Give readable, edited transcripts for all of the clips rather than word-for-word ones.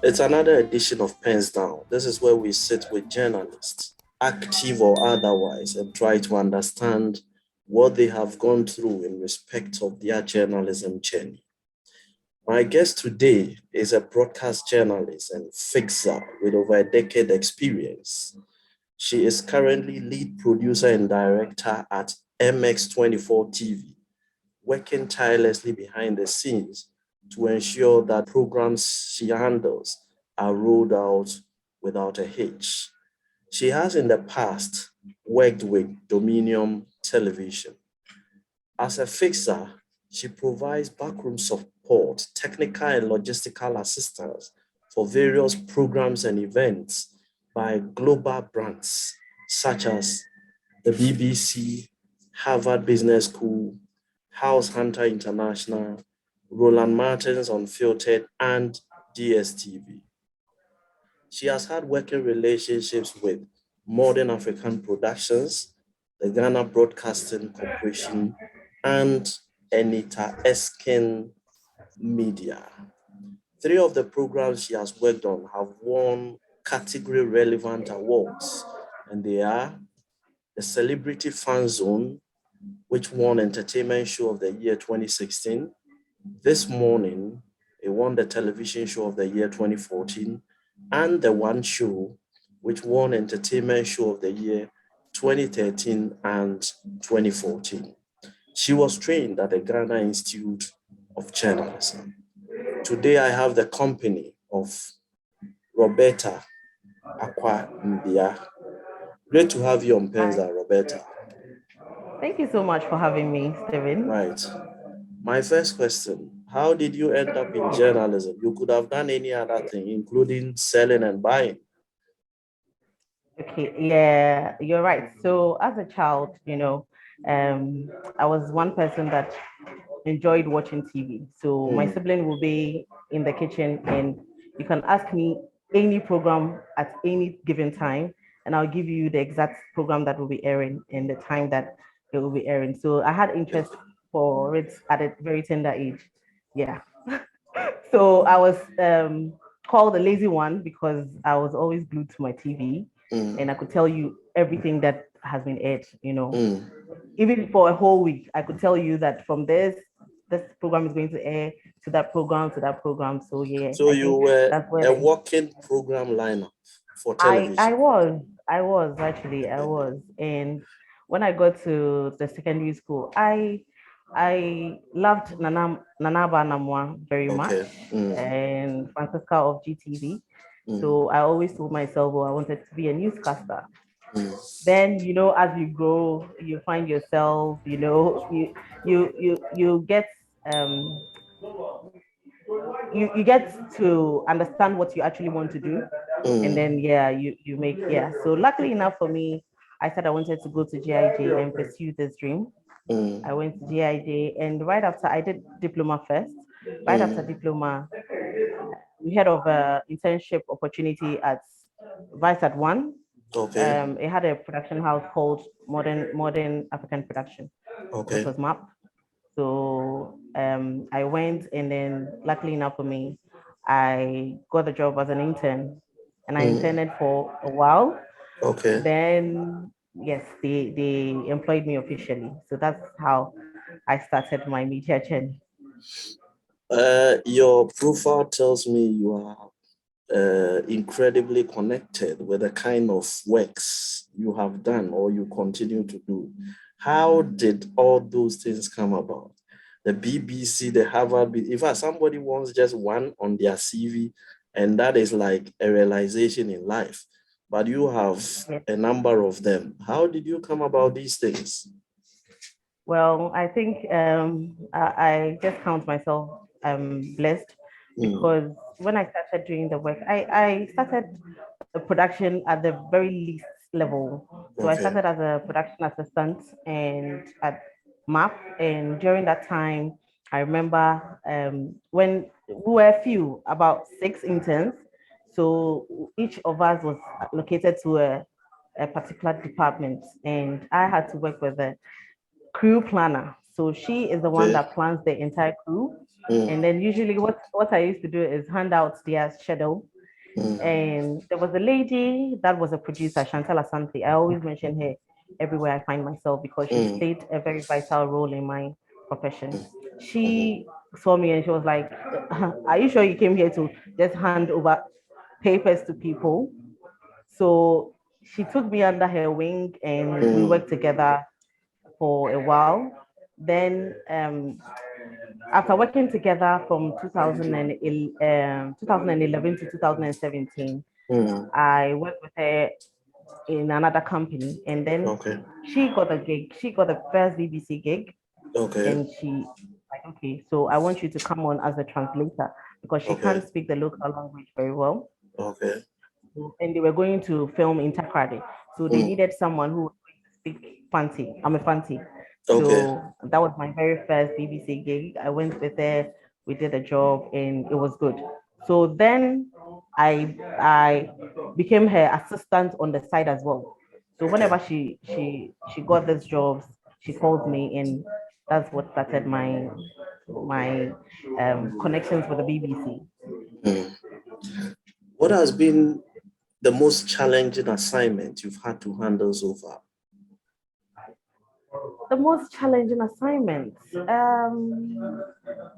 It's another edition of Pens Down. This is where we sit with journalists, active or otherwise, and try to understand what they have gone through in respect of their journalism journey. My guest today is a broadcast journalist and fixer with over a decade experience. She is currently lead producer and director at MX24 TV, working tirelessly behind the scenes to ensure that programs she handles are rolled out without a hitch. She has in the past worked with Dominion Television. As a fixer, she provides backroom support, technical and logistical assistance for various programs and events by global brands such as the BBC, Harvard Business School, House Hunter International, Roland Martin's Unfiltered, and DSTV. She has had working relationships with Modern African Productions, the Ghana Broadcasting Corporation, and Anita Eskin Media. Three of the programs she has worked on have won category relevant awards, and they are the Celebrity Fan Zone, which won Entertainment Show of the Year 2016. This Morning, it won the Television Show of the Year 2014, and the One Show, which won Entertainment Show of the Year 2013 and 2014. She was trained at the Ghana Institute of Journalism. Today, I have the company of Roberta Acquah-Imbeah. Great to have you on Hi. Penza, Roberta. Thank you so much for having me, Stephen. Right. My first question, how did you end up in journalism? You could have done any other thing, including selling and buying. Okay, yeah, you're right. So as a child, I was one person that enjoyed watching TV. So my Mm, sibling will be in the kitchen and you can ask me any program at any given time, and I'll give you the exact program that will be airing and the time that it will be airing. So I had interest for it at a very tender age. Yeah. So I was called the lazy one because I was always glued to my TV and I mm, could tell you everything that has been aired. mm. Even for a whole week, I could tell you that from this program is going to air to that program to that program. So yeah, So I you think were that's where a walking program lineup for I television. was. I was actually I Okay. was. And when I got to the secondary school, I loved Nanaba Namwa very much Okay. Mm, and Francisca of GTV. mm, So I always told myself, oh, I wanted to be a newscaster. mm. Then, as you grow, you find yourself, you get um you get to understand what you actually want to do, and then Mm, yeah, you make, yeah. So luckily enough for me, I said I wanted to go to GIJ and pursue this dream. I mm, went to GIJ, and right after I did diploma first. Right after mm. diploma, we heard of a internship opportunity at Vice at One. Okay. It had a production house called Modern African Production, which Okay. was MAP. So I went, and then luckily enough for me, I got the job as an intern, and I Mm, interned for a while. okay. Then yes, they employed me officially. So that's how I started my media journey. Your profile tells me you are incredibly connected with the kind of works you have done or you continue to do. How did all those things come about? The BBC, the Harvard, in fact, somebody wants just one on their CV, and that is like a realization in life. But you have Yes. a number of them. How did you come about these things? Well, I think I just count myself blessed Mm, because when I started doing the work, I started the production at the very least level. So I okay. started as a production assistant and at MAP. And during that time, I remember when we were few, about 6 interns. So each of us was located to a particular department, and I had to work with the crew planner. So she is the one Okay. that plans the entire crew. And then usually what I used to do is hand out their schedule. And there was a lady that was a producer, Chantal Asante. I always mention her everywhere I find myself because she played a very vital role in my profession. She saw me and she was like, "Are you sure you came here to just hand over papers to people?" So she took me under her wing and we worked together for a while. Then after working together from 2011 to 2017, I worked with her in another company, and then Okay. she got a gig. She got the first BBC gig, Okay. and she like, okay, so I want you to come on as a translator because she Okay. can't speak the local language very well. Okay. And they were going to film in Takrady. So they needed someone who was going to speak Fanti. I'm a Fanti. Okay. So that was my very first BBC gig. I went with her, we did a job, and it was good. So then I became her assistant on the side as well. So whenever she got these jobs, she called me, and that's what started my connections with the BBC. Mm. What has been the most challenging assignment you've had to handle so far? The most challenging assignment. That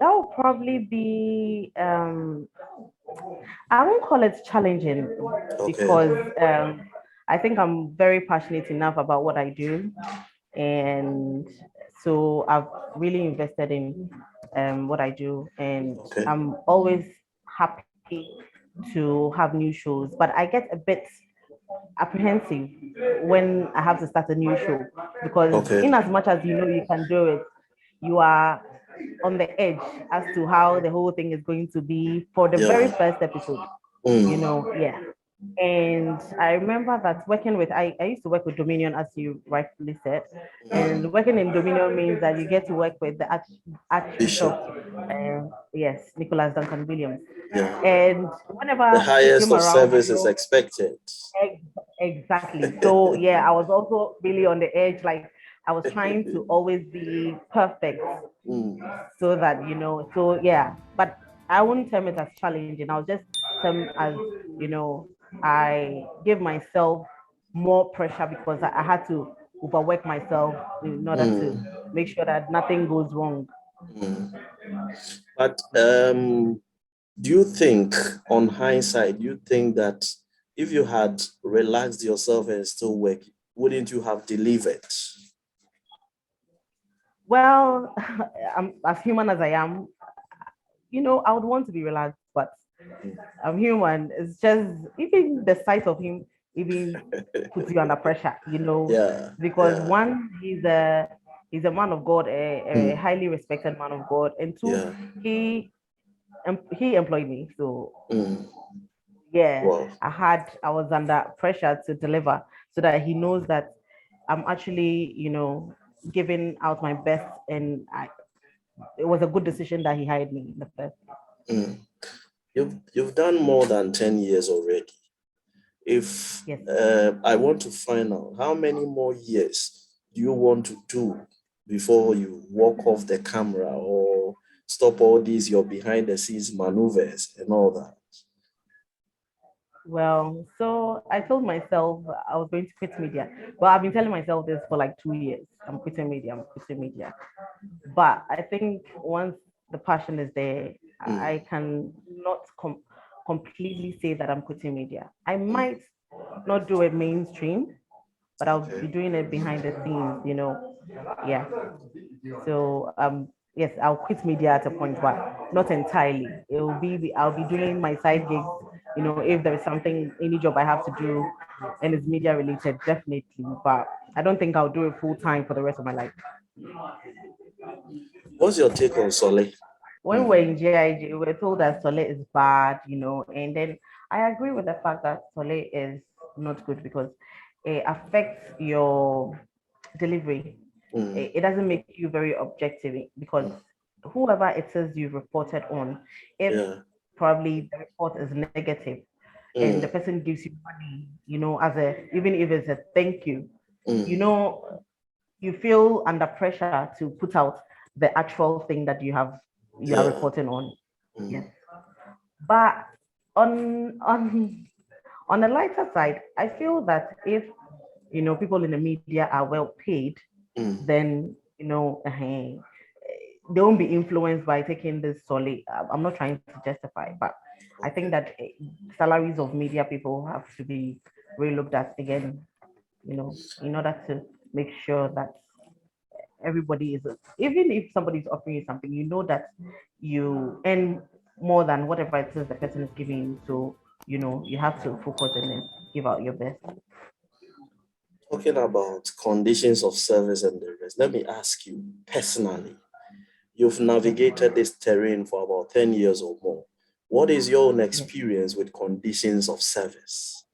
would probably be I won't call it challenging Okay. because I think I'm very passionate enough about what I do, and so I've really invested in what I do, and Okay. I'm always happy to have new shows. But I get a bit apprehensive when I have to start a new show because, Okay. in as much as you know you can do it, you are on the edge as to how the whole thing is going to be for the very Yeah. first episode. Yeah. And I remember that working with, I used to work with Dominion, as you rightfully said. And working in Dominion means that you get to work with the Archbishop, Bishop. yes, Nicholas Duncan Williams. Yeah. And The whenever it highest came of around, service is expected. exactly. So yeah, I was also really on the edge. Like I was trying to always be perfect so that so yeah. But I wouldn't term it as challenging. I'll just term as you know, I give myself more pressure because I had to overwork myself in order to Mm. make sure that nothing goes wrong. Mm. But do you think, on hindsight, do you think that if you had relaxed yourself and still work, wouldn't you have delivered? Well, I'm as human as I am, I would want to be relaxed, but I'm human. It's just even the sight of him even puts you under pressure, Yeah, because yeah, one, he's a man of God, a highly respected man of God, and two, yeah. he he employed me. So Mm. yeah, Wow. I was under pressure to deliver so that he knows that I'm actually, giving out my best, and it was a good decision that he hired me in the first. Mm. You've done more than 10 years already. If Yes. I want to find out how many more years do you want to do before you walk off the camera or stop all these your behind the scenes maneuvers and all that? Well, so I told myself I was going to quit media. Well, I've been telling myself this for like 2 years. I'm quitting media. I'm quitting media. But I think once the passion is there, I Mm. can not completely say that I'm quitting media. I Mm. might not do it mainstream, but I'll be Okay. doing it behind the scenes. Yeah. So yes, I'll quit media at a point, but not entirely. I'll be doing my side gigs. If there is something, any job I have to do, and it's media related, definitely. But I don't think I'll do it full time for the rest of my life. What's your take on Solly? When we're in GIG, we were told that Sole is bad, and then I agree with the fact that Sole is not good because it affects your delivery. Mm. It doesn't make you very objective because Mm. whoever it says you reported on, if Yeah. probably the report is negative and the Mm. person gives you money, as even if it's a thank you, you Mm. know, you feel under pressure to put out the actual thing that you have you are Yeah. reporting on. Yes. Mm, But on the lighter side, I feel that if people in the media are well paid, mm, then they won't be influenced by taking this solely. I'm not trying to justify, but I think okay. that salaries of media people have to be relooked at again, in order to make sure that everybody is, even if somebody is offering you something, that you earn more than whatever it is the person is giving you. So, you have to focus and then give out your best. Talking about conditions of service and the rest, let me ask you personally, you've navigated this terrain for about 10 years or more. What is your own Yeah. experience with conditions of service?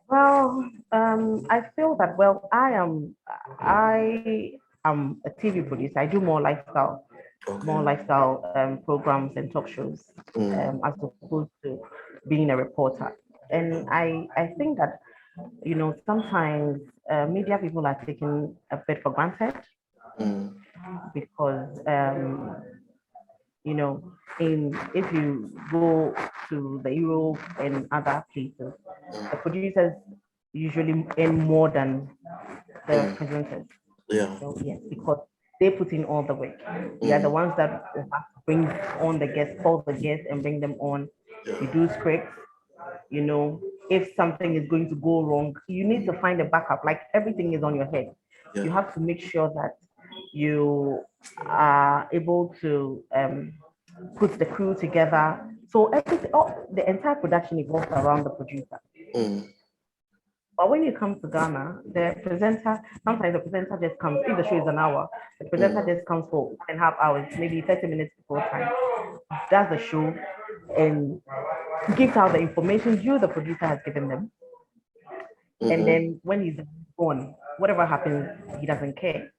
Well, I feel that I am a TV producer. I do Okay. more lifestyle programs and talk shows, Mm, as opposed to being a reporter. And I think that sometimes media people are taken a bit for granted mm, because you know in if you go to the Europe and other places, the mm, producers usually earn more than the mm. presenters. Yeah. So yes, because they put in all the work. They are the Mm, ones that will have to bring on the guests, call the guests and bring them on. You yeah. do scripts, you know, if something is going to go wrong, you need to find a backup. Like everything is on your head. You Yeah. have to make sure that you are able to put the crew together. So everything, the entire production evolves around the producer. Mm, But when you come to Ghana, the presenter, sometimes the presenter just comes, if the show is an hour, the presenter mm, just comes for 1.5 hours, maybe 30 minutes before time, does the show and gives out the information you, the producer, has given them. And mm-hmm. then when he's gone, whatever happens, he doesn't care.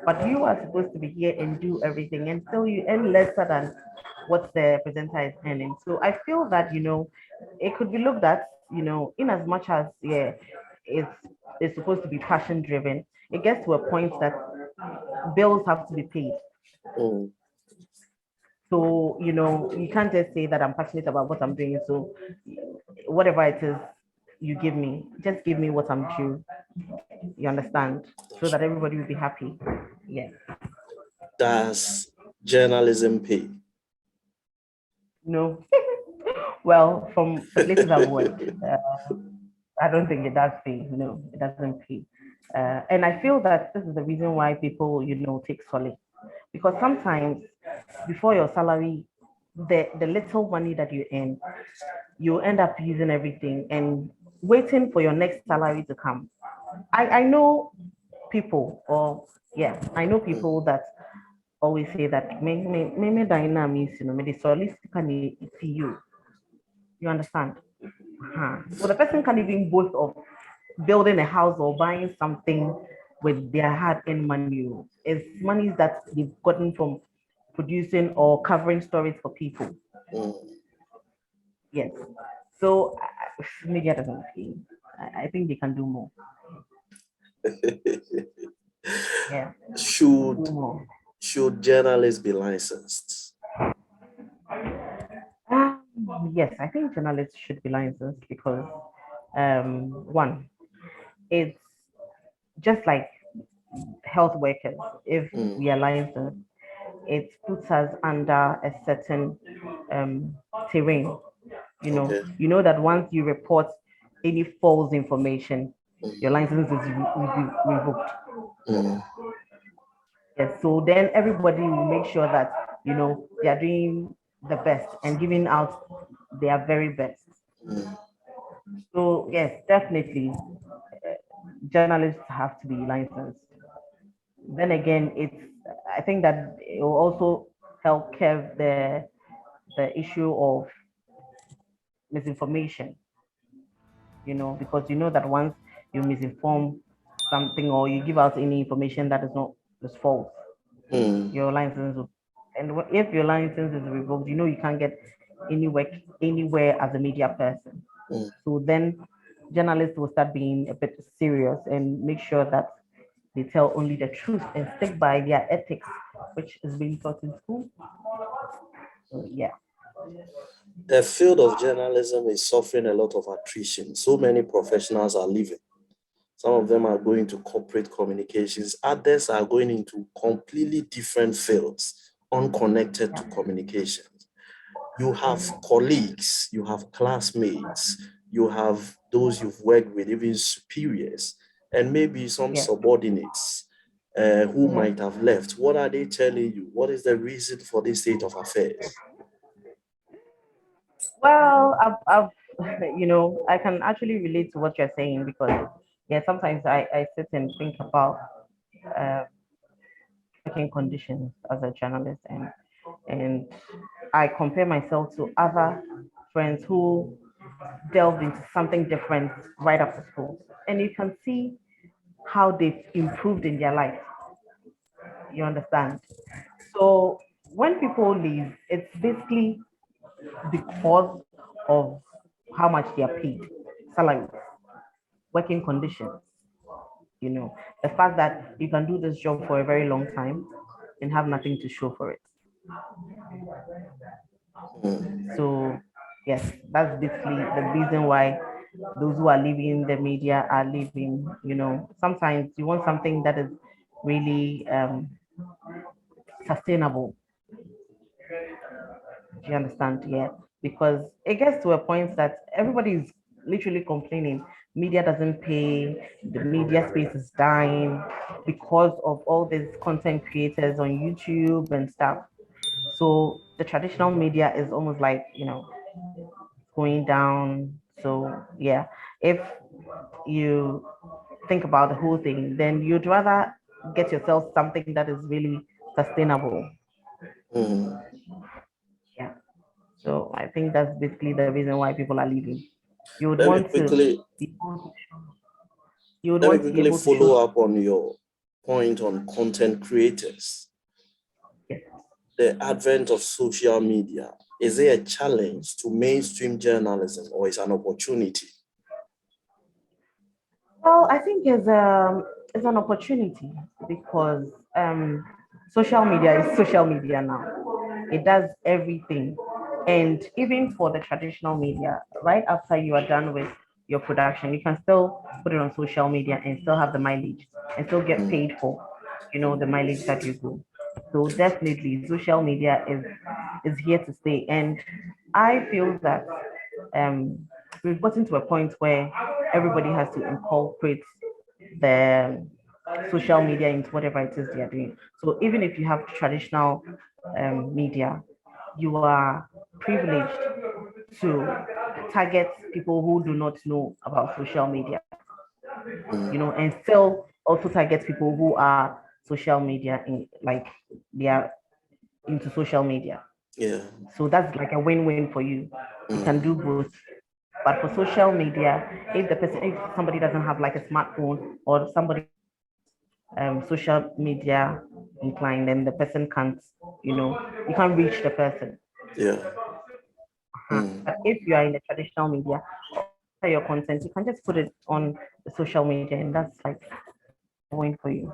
But you are supposed to be here and do everything, and still you earn lesser than what the presenter is earning. So I feel that it could be looked at, in as much as it's it's supposed to be passion driven. It gets to a point that bills have to be paid. Mm. So you can't just say that I'm passionate about what I'm doing. So whatever it is you give me, just give me what I'm due. You understand? So That's that right. everybody will be happy. Yeah. Does journalism pay? No. Well, from the places I've worked, I don't think it does pay. No, it doesn't pay. And I feel that this is the reason why people, take solace. Because sometimes before your salary, the little money that you earn, you end up using everything and waiting for your next salary to come. I know people, or yeah, I know Mm, people that always say that me dynamics, me the solace can see you. You understand? Uh-huh. So the person can even boast of building a house or buying something with their hard-earned money. It's money that they've gotten from producing or covering stories for people. mm. Yes. So media doesn't pay. I think they can do more. Yeah, do should more. should journalists be licensed? Yes, I think journalists should be licensed because one, it's just like health workers. If Mm, we are licensed, it puts us under a certain terrain. okay. You know that once you report any false information, your Mm, license is revoked. mm, Yes, so then everybody will make sure that they are doing the best and giving out their very best. mm. So yes, definitely, journalists have to be licensed. Then again, I think that it will also help curb the issue of misinformation. Because that once you misinform something or you give out any information that is false, Mm, your license will, and if your license is revoked, you can't get anywhere as a media person. mm, So then journalists will start being a bit serious and make sure that they tell only the truth and stick by their ethics which is being taught in school. So yeah. The field of journalism is suffering a lot of attrition. So many professionals are leaving. Some of them are going to corporate communications. Others are going into completely different fields, unconnected to communications. You have colleagues, you have classmates, you have those you've worked with, even superiors, and maybe some Yeah. subordinates who might have left. What are they telling you? What is the reason for this state of affairs? Well, I can actually relate to what you're saying because, yeah, sometimes I sit and think about uh, working conditions as a journalist, and I compare myself to other friends who delved into something different right after school, and you can see how they've improved in their life. You understand? So when people leave, it's basically because of how much they are paid, salaries, working conditions, the fact that you can do this job for a very long time and have nothing to show for it. Mm, So, yes, that's basically the reason why those who are leaving the media are leaving. Sometimes you want something that is really sustainable. Do you understand? Yeah, because it gets to a point that everybody is literally complaining. Media doesn't pay, the media space is dying because of all these content creators on YouTube and stuff. So the traditional media is almost like, going down. So yeah, if you think about the whole thing, then you'd rather get yourself something that is really sustainable. mm. Yeah. So I think that's basically the reason why people are leaving. You would Let me want to quickly be able to show, you would let me want to be quickly able to show. follow up on your point on content creators. Yes. The advent of social media, is it a challenge to mainstream journalism or is an opportunity? Well, I think it's an opportunity because social media is social media now. It does everything, and even for the traditional media, right after you are done with your production, you can still put it on social media and still have the mileage and still get Mm, paid for, the mileage that you do. So definitely, social media is here to stay, and I feel that um, we've gotten to a point where everybody has to incorporate the social media into whatever it is they are doing. So even if you have traditional media, you are privileged to target people who do not know about social media, mm, and still also target people who are social media in like they are into social media. yeah. So that's like a win-win for you. You can do Mm, both. But for social media, if somebody doesn't have like a smartphone or somebody social media inclined, then the person can't, you can't reach the person. yeah. Mm. But if you are in the traditional media, your content, you can just put it on the social media, and that's like a win for you.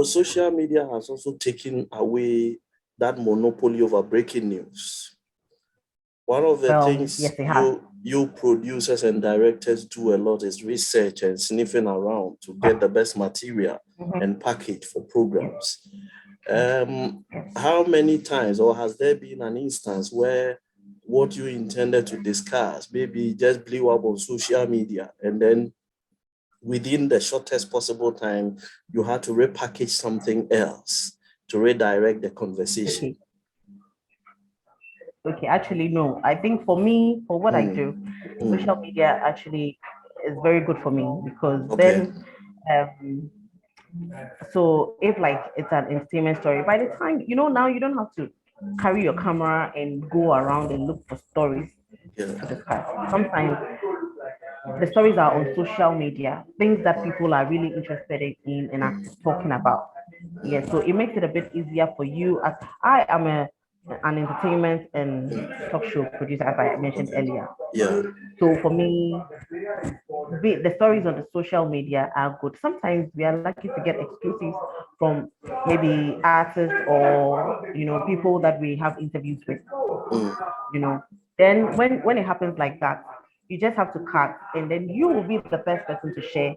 Social media has also taken away that monopoly over breaking news. One of the Well, yes, things it has. you producers and directors do a lot is research and sniffing around to get the best material Mhm. and package for Yes, programs. yes. How many times, or has there been an instance where what you intended to discuss maybe just blew up on social media, and then within the shortest possible time, you had to repackage something else to redirect the conversation? Okay. Okay, actually, no. I think for me, for what I do, Mm, social mm, media actually is very good for me because okay. then, um, so if like it's an entertainment story, by the time, now you don't have to carry your camera and go around and look for stories to Yeah. discuss. Sometimes the stories are on social media, things that people are really interested in and are Mm, talking about. Yeah, so mm, it makes it a bit easier for you. As I am an entertainment and mm. talk show producer, as I mentioned Okay. earlier. Yeah. So for me, the stories on the social media are good. Sometimes we are lucky to get exclusives from maybe artists or people that we have interviews with. Mm, You know, then when it happens like that, you just have to cut, and then you will be the first person to share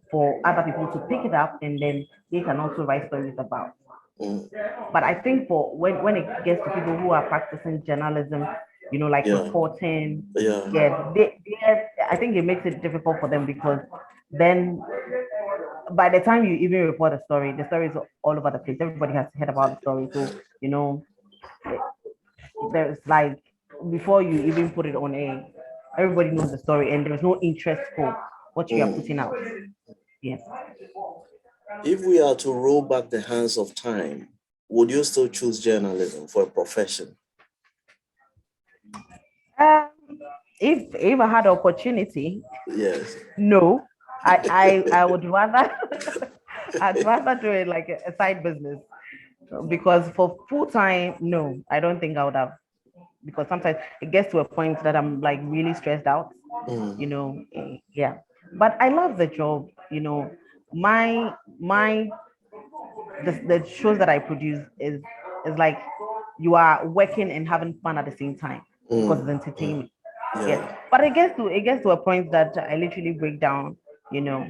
for other people to pick it up, and then they can also write stories about. mm, But I think for when it gets to people who are practicing journalism, like yeah, reporting, yeah, yeah, I think it makes it difficult for them because then by the time you even report a story, the story is all over the place. Everybody has heard about the story. So, you know, there's like before you even put it on air, everybody knows the story and there's no interest for what you are mm. putting out. Yeah. If we are to roll back the hands of time, would you still choose journalism for a profession? Um, if I had opportunity, Yes. no. I would rather I'd rather do it like a side business because for full time, no, I don't think I would have because sometimes it gets to a point that I'm like really stressed out, Mm, yeah. But I love the job, my the shows that I produce is like you are working and having fun at the same time because it's mm, mm. entertainment. Yeah. Yeah. But it gets to a point that I literally break down, you know.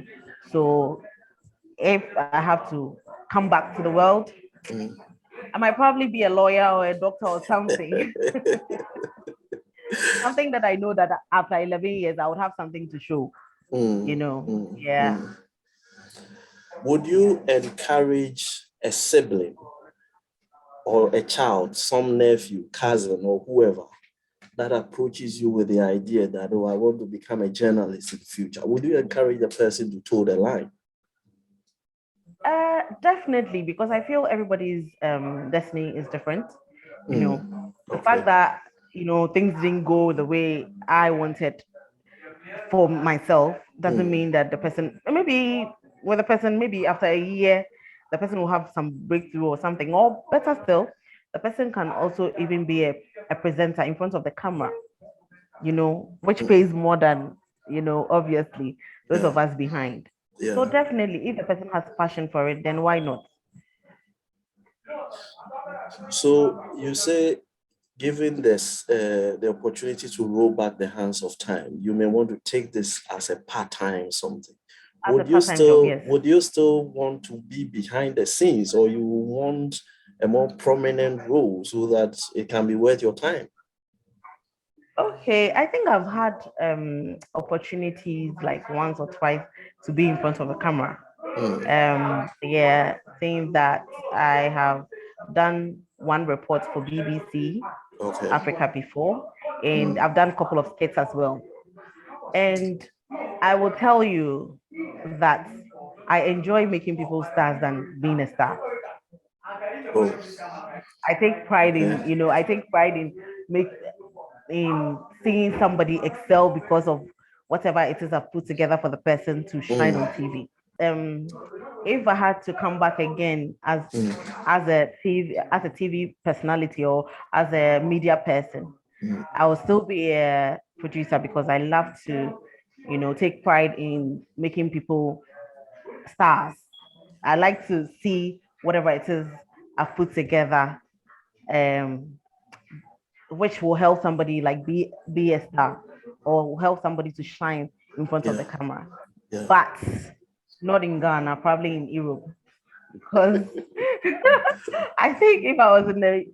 So if I have to come back to the world, Mm. I might probably be a lawyer or a doctor or something. Something that I know that after 11 years I would have something to show, Mm, mm, Yeah. mm. Would you encourage a sibling or a child, some nephew, cousin, or whoever that approaches you with the idea that, oh, I want to become a journalist in the future? Would you encourage the person to toe the line? Definitely, because I feel everybody's destiny is different. You know, Mm, the fact okay. that things didn't go the way I wanted for myself doesn't Mm, mean that the person maybe with the person maybe after a year the person will have some breakthrough or something, or better still, the person can also even be a presenter in front of the camera, which mm, pays more than obviously those yeah, of us behind. So yeah. definitely, if the person has passion for it, then why not? So you say, given this the opportunity to roll back the hands of time, you may want to take this as a part-time something. As a part-time job, yes. Would you still want to be behind the scenes, or you want a more prominent role so that it can be worth your time? Okay, I think I've had opportunities like once or twice to be in front of a camera. Mm, Yeah, saying that I have done one report for BBC okay. Africa before, and Mm, I've done a couple of skits as well. And I will tell you that I enjoy making people stars than being a star. oh, I take pride okay. in, I take pride in make in seeing somebody excel because of whatever it is I've put together for the person to shine on Mm, TV. Um, if I had to come back again mm, as a TV personality or as a media person, mm, I will still be a producer because I love to, take pride in making people stars. I like to see whatever it is I've put together, um, which will help somebody like be a star or will help somebody to shine in front of the yeah, camera. yeah. But not in Ghana, probably in Europe. Because I think if I was in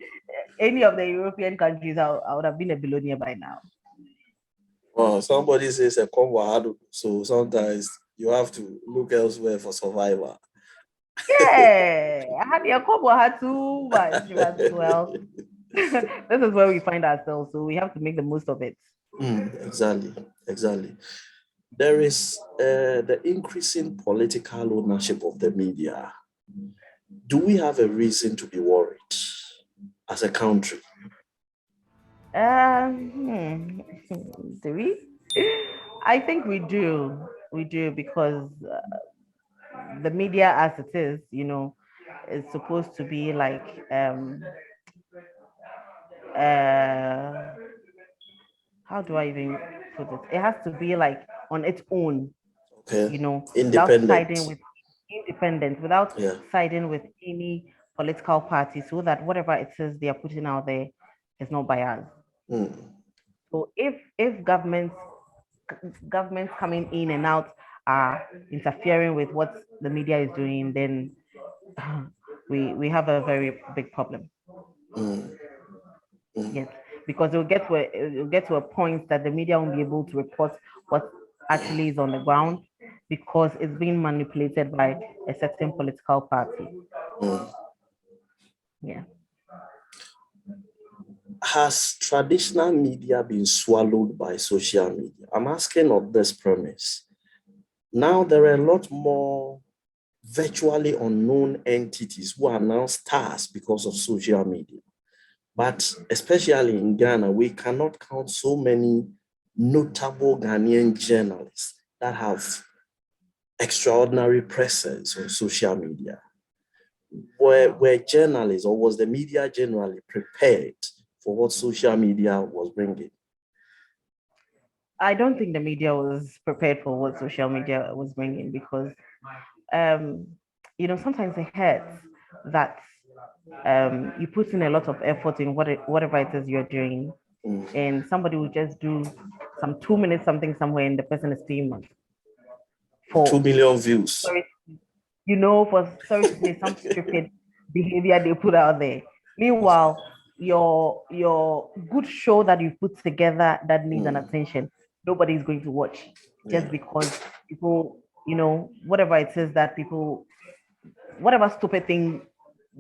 any of the European countries, I would have been a billionaire by now. Well, somebody says a combo hard, so sometimes you have to look elsewhere for survival. Yeah, I had a couple had too much, but well, this is where we find ourselves, so we have to make the most of it. Exactly, exactly. There is the increasing political ownership of the media. Do we have a reason to be worried as a country? Do we? I think we do. We do because the media, as it is, is supposed to be like uh how do I even put it? It has to be like on its own, Okay. you know, without Independent. siding with independent, without Yeah. siding with any political party, so that whatever it says they are putting out there is not biased. So if governments coming in and out are interfering with what the media is doing, then we have a very big problem. Yes, because it'll get to a point that the media won't be able to report what actually is on the ground because it's being manipulated by a certain political party. Yeah. Has traditional media been swallowed by social media? I'm asking of this premise. Now there are a lot more virtually unknown entities who are now stars because of social media. But especially in Ghana, we cannot count so many notable Ghanaian journalists that have extraordinary presence on social media. Were journalists or was the media generally prepared for what social media was bringing? I don't think the media was prepared for what social media was bringing because, um, sometimes it hurts that you put in a lot of effort in whatever it is you're doing, and somebody will just do some 2 minutes something somewhere, and the person is paying money 2 for million views. sorry, for sorry to say some stupid behavior they put out there. Meanwhile, your good show that you put together that needs an attention, nobody is going to watch just because people, whatever it is that people, whatever stupid thing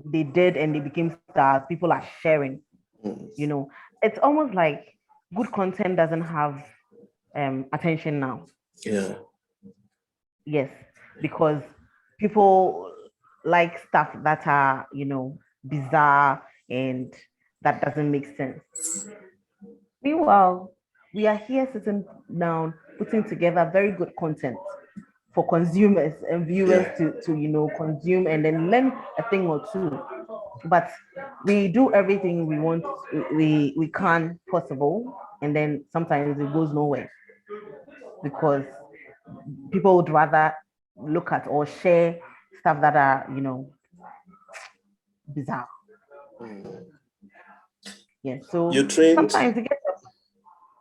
they did and they became stars, people are sharing. It's almost like good content doesn't have attention now. Yeah. Yes, because people like stuff that are, bizarre and that doesn't make sense. Meanwhile, we are here sitting down, putting together very good content for consumers and viewers to consume and then learn a thing or two. But we do everything we want, we can possible, and then sometimes it goes nowhere because people would rather look at or share stuff that are, bizarre. Yeah. So You trained. sometimes it gets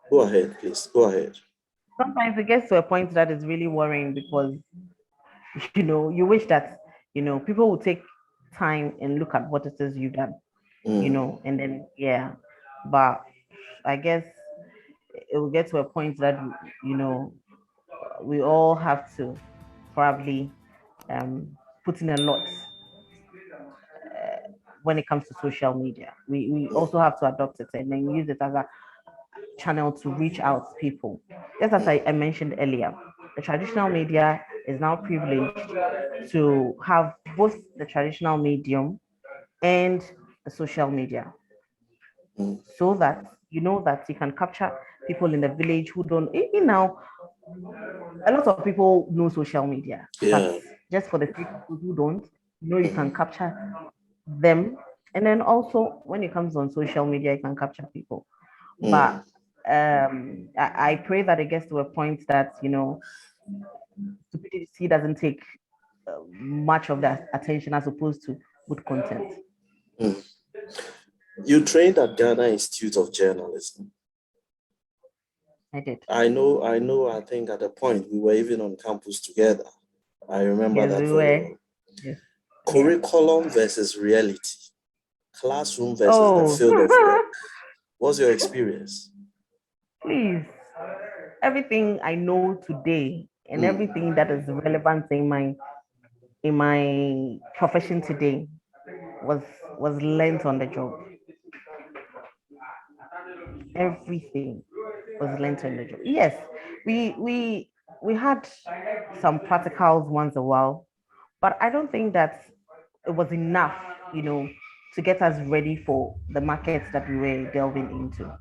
Go ahead, please. Go ahead. sometimes it gets to a point that is really worrying because you wish that people will take time and look at what it is you've done, and then yeah. But I guess it will get to a point that we all have to probably put in a lot when it comes to social media. We also have to adopt it and then use it as a channel to reach out to people. Just as I mentioned earlier, the traditional media is now privileged to have both the traditional medium and the social media so that that you can capture people in the village who don't even now a lot of people know social media, but Yeah. just for the few people who don't, you can capture them. And then also when it comes on social media, you can capture people. But I pray that it gets to a point that, stupidity doesn't take much of that attention as opposed to good content. You trained at Ghana Institute of Journalism. I did. I think at a point we were even on campus together. I remember Yes, that we very were. well. Yes. Curriculum versus reality, classroom versus the Oh, field of work. What's your experience? please. Everything I know today and everything that is relevant in my profession today was learned on the job. Everything was learned on the job. Yes, we had some practicals once a while, but I don't think that it was enough, to get us ready for the markets that we were delving into.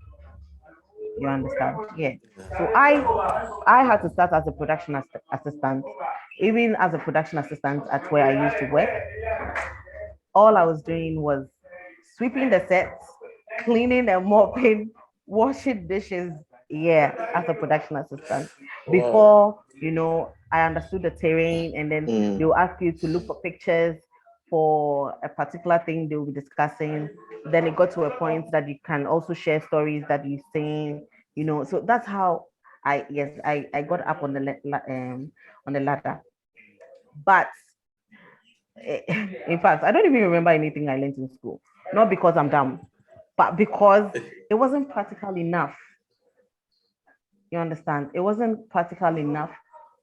You understand? Yeah. So I had to start as a production assistant. Even as a production assistant at where I used to work, all I was doing was sweeping the sets, cleaning and mopping, washing dishes, Yeah, as a production assistant. Wow. Before, I understood the terrain, and then Mm. they'll ask you to look for pictures for a particular thing they will be discussing. Then it got to a point that you can also share stories that you've seen, So that's how I got up on on the ladder. But in fact, I don't even remember anything I learned in school. Not because I'm dumb, but because it wasn't practical enough. You understand? It wasn't practical enough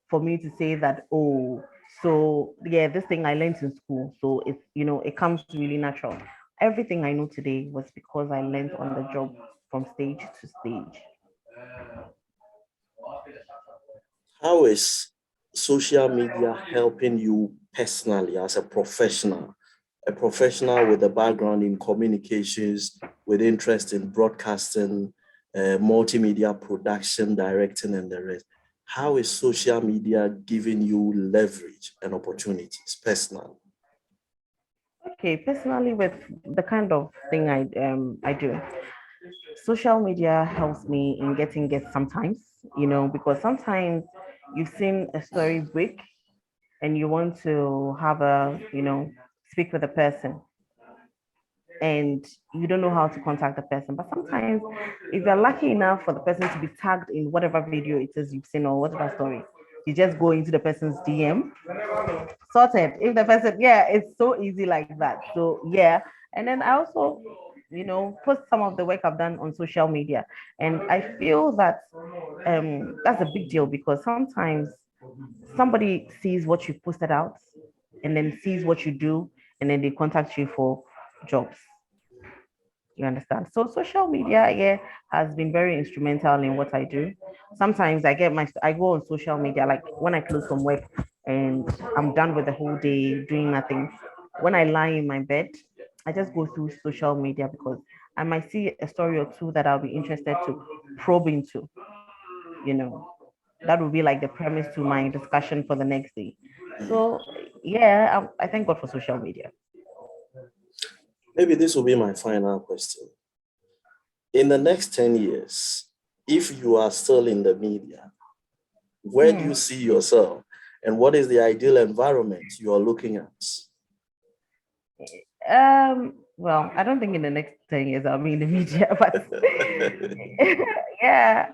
for me to say that, oh, so yeah, this thing I learned in school. So it comes really natural. Everything I know today was because I learned on the job from stage to stage. How is social media helping you personally as a professional with a background in communications, with interest in broadcasting, multimedia production, directing, and the rest? How is social media giving you leverage and opportunities personally? Okay, personally, with the kind of thing I do, social media helps me in getting guests sometimes, because sometimes you've seen a story break and you want to have speak with a person, and you don't know how to contact the person. But sometimes, if you're lucky enough for the person to be tagged in whatever video it is you've seen or whatever story, you just go into the person's DM, sorted. If the person, yeah, it's so easy like that. So yeah, and then I also, post some of the work I've done on social media, and I feel that that's a big deal because sometimes somebody sees what you posted out, and then sees what you do, and then they contact you for jobs. You understand? So social media, yeah, has been very instrumental in what I do. Sometimes I go on social media like when I close from work and I'm done with the whole day doing nothing. When I lie in my bed, I just go through social media because I might see a story or two that I'll be interested to probe into. You know, that would be like the premise to my discussion for the next day. So yeah, I thank God for social media. Maybe this will be my final question. In the next 10 years, if you are still in the media, where do you see yourself? And what is the ideal environment you are looking at? Well, I don't think in the next 10 years I'll be in the media, but yeah,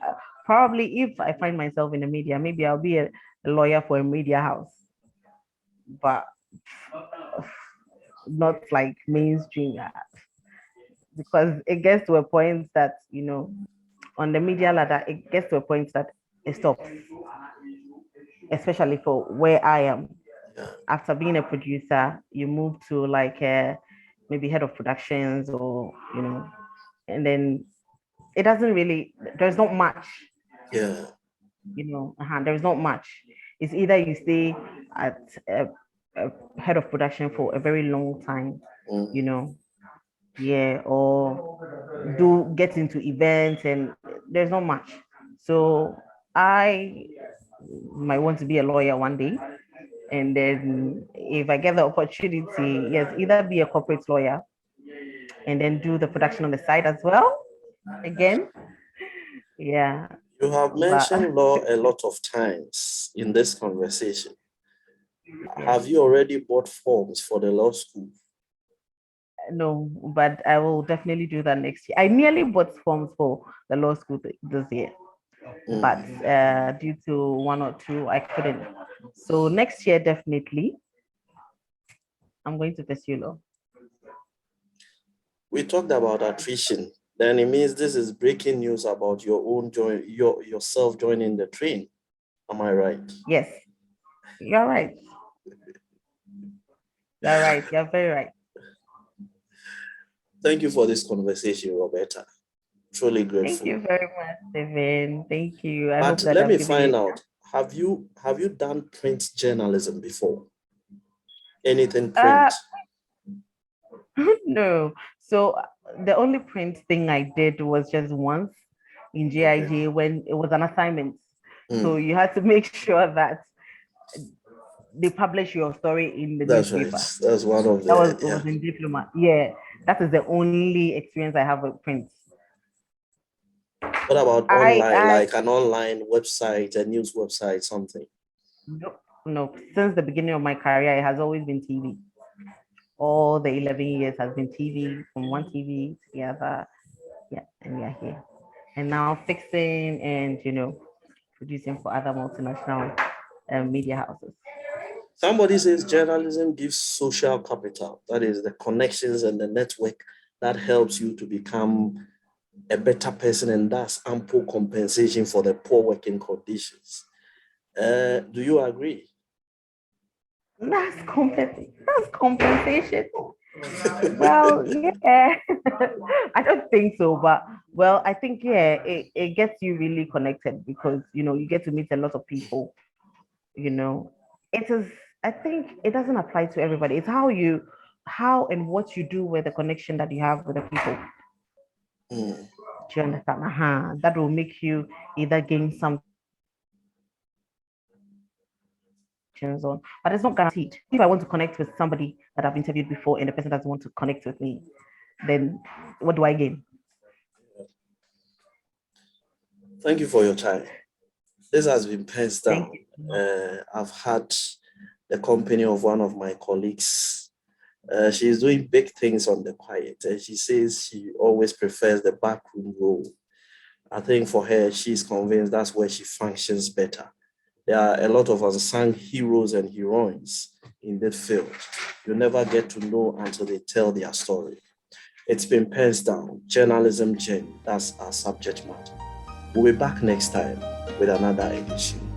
probably if I find myself in the media, maybe I'll be a lawyer for a media house, but not like mainstream, because it gets to a point that, on the media ladder, it gets to a point that it stops, especially for where I am. Yeah. After being a producer, you move to like maybe head of productions or, and then it doesn't really, there's not much, Yeah. there's not much. It's either you stay at a head of production for a very long time, you Mm. know, yeah, or do get into events, and there's not much. So I might want to be a lawyer one day. And then if I get the opportunity, yes, either be a corporate lawyer and then do the production on the side as well. Again, yeah. You have But mentioned law a lot of times in this conversation. yeah, Have you already bought forms for the law school? no, but I will definitely do that next year. I nearly bought forms for the law school this year, but Mm. due to one or two, I couldn't. So next year, definitely, I'm going to pursue law. We talked about attrition. Then it means this is breaking news about your own yourself joining the train. Am I right? Yes, you're right. You're right. You're very right. Thank you for this conversation, Roberta. Truly Thank grateful. you very much, Stephen. Thank you. I hope But that let I've me given you. find out, have you done print journalism before? Anything Uh, print? no. So the only print thing I did was just once in Okay. GIJ when it was an assignment. So Mm. you had to make sure that they publish your story in the That's right. newspaper. That's one of That was the, it was yeah. in diploma. Yeah, that is the only experience I have with print. What about I online, I like an online website, a news website, something? no, since the beginning of my career, it has always been TV. All the 11 years has been TV, from one TV to the other. Yeah, and we are here. And now fixing and, producing for other multinational media houses. Somebody says journalism gives social capital, that is the connections and the network that helps you to become a better person, and that's ample compensation for the poor working conditions. Do you agree? That's compensation. Well, yeah. I don't think so, but well, I think yeah, it gets you really connected because you get to meet a lot of people. You know, it is. I think it doesn't apply to everybody. It's how and what you do with the connection that you have with the people. Mm. Do you understand? That will make you either gain some on, but it's not guaranteed. If I want to connect with somebody that I've interviewed before and the person doesn't want to connect with me, then what do I gain? Thank you for your time. This has been Pens Thank Down. you. I've had the company of one of my colleagues. She's doing big things on the quiet, and she says she always prefers the backroom role. I think for her, she's convinced that's where she functions better. There are a lot of unsung heroes and heroines in that field. You never get to know until they tell their story. It's been Pens Down, Journalism Gen. That's our subject matter. We'll be back next time with another edition.